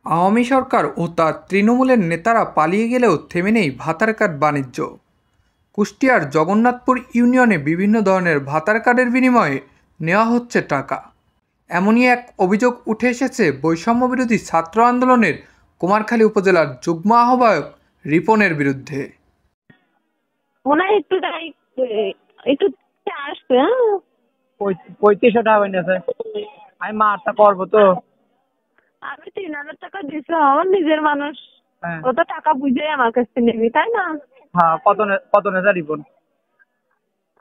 আওয়ামী সরকার ও তার তৃণমূলের নেতারা পালিয়ে গেলেও থেমে নেই ভাতার কার্ড বাণিজ্য। কুষ্টিয়ার জগন্নাথপুর ইউনিয়নে বিভিন্ন ধরনের ভাতার কার্ডের বিনিময়ে নেওয়া হচ্ছে টাকা। এমনই এক অভিযোগ উঠে এসেছে বৈষম্যবিরোধী ছাত্র আন্দোলনের কুমারখালী উপজেলার যুগ্ম আহ্বায়ক রিপনের বিরুদ্ধে। একটু আসবে 3500 টাকা বানিয়েছে। আমি মারটা করবো তো। আমি 3000 টাকা দিছি, আমার নিজের মানুষ, হ্যাঁ। ও তো টাকা বুঝে আমার কাছ থেকে নিবি, তাই না? হ্যাঁ, কত নেতা রিপন?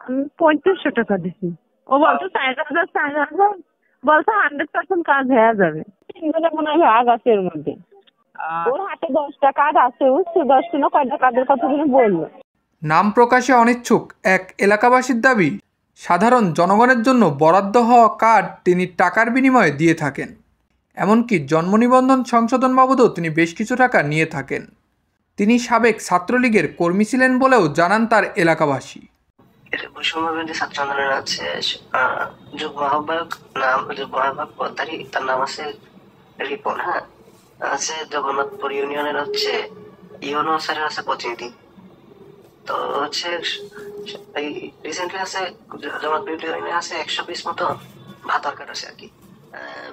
আমি 3500 টাকা দিছি। ও বলতো 4000 বলতো 100% কাজ হয়ে যাবে। 3 জনের মনে হয় ভাগ আছে এর মধ্যে। ওর হাতে 10টা কাজ আছে, বুঝছো? 10টা না কয়টা কাজের কথা তুমি বললো। নাম প্রকাশে অনিচ্ছুক এক এলাকাবাসীর দাবি, সাধারণ জনগণের জন্য বরাদ্দ হওয়া কার্ড তিনি টাকার বিনিময়ে দিয়ে থাকেন। এমনকি জন্ম নিবন্ধন সংশোধন বাবদও তিনি বেশ কিছু টাকা নিয়ে থাকেন। তিনি সাবেক ছাত্রলীগের কর্মী ছিলেন বলেও জানান তার এলাকাবাসী। বৈষম্যবিরোধী ছাত্র আন্দোলনের আছে যুগ্ম আহ্বায়ক পদধারী, তার নাম আছে রিপন। হ্যাঁ, আছে জগন্নাথপুর ইউনিয়নের হচ্ছে ইউনো স্যারের আছে প্রতিনিধি। তো হচ্ছে এই রিসেন্টলি আছে জগন্নাথপুর ইউনিয়নে আছে 120 মতো ভাতার কার্ড আছে আর কি,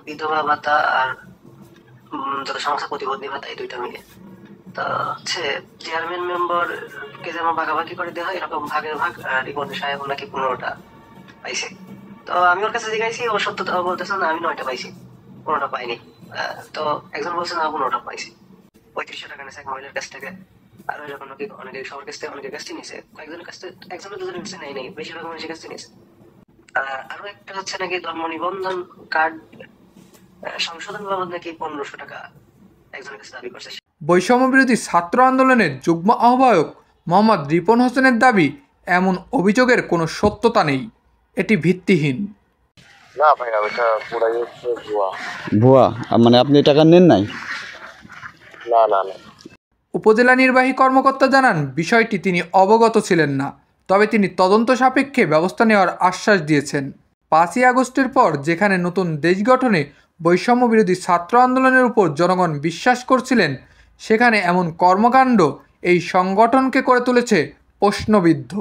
বিধবা ভাতা আর যত সমস্যা প্রতিবন্ধী ভাতা, এই দুইটা মিলে। তো হচ্ছে চেয়ারম্যান মেম্বার কে যেমন ভাগাভাগি করে দেওয়া হয়, এরকম ভাগের ভাগ রিপন সাহেব নাকি 15টা পাইছে। তো আমি ওর কাছে জিজ্ঞাসি, ও সত্যতা বলতেছে না আমি 9টা পাইছি, 15টা পাইনি। তো একজন বলছে না 15টা পাইছি। 3500 টাকা নিয়েছে এক মহিলার কাছ থেকে, আর ওই রকম অনেকে সবার কাছ থেকে অনেকের কাছ থেকে নিয়েছে, কয়েকজনের কাছ থেকে, একজনের দুজনের কাছে নেই নেই, বেশিরভাগ মানুষের কাছ থেকে নিয়েছে। আরো একটা হচ্ছে নাকি জন্ম নিবন্ধন কার্ড সংশোধন বাবদ নাকি 1500 টাকা একজনের কাছে দাবি করছে। বৈষম্যবিরোধী ছাত্র আন্দোলনের যুগ্ম আহ্বায়ক মোহাম্মদ রিপন হোসেনের দাবি, এমন অভিযোগের কোনো সত্যতা নেই, এটি ভিত্তিহীন। না ভাইয়া, ওটা পুরাই হচ্ছে ভুয়া। ভুয়া মানে আপনি টাকা নেন নাই? না না না। উপজেলা নির্বাহী কর্মকর্তা জানান, বিষয়টি তিনি অবগত ছিলেন না, তবে তিনি তদন্ত সাপেক্ষে ব্যবস্থা নেওয়ার আশ্বাস দিয়েছেন। 5ই আগস্টের পর যেখানে নতুন দেশ গঠনে বৈষম্যবিরোধী ছাত্র আন্দোলনের উপর জনগণ বিশ্বাস করছিলেন, সেখানে এমন কর্মকাণ্ড এই সংগঠনকে করে তুলেছে প্রশ্নবিদ্ধ।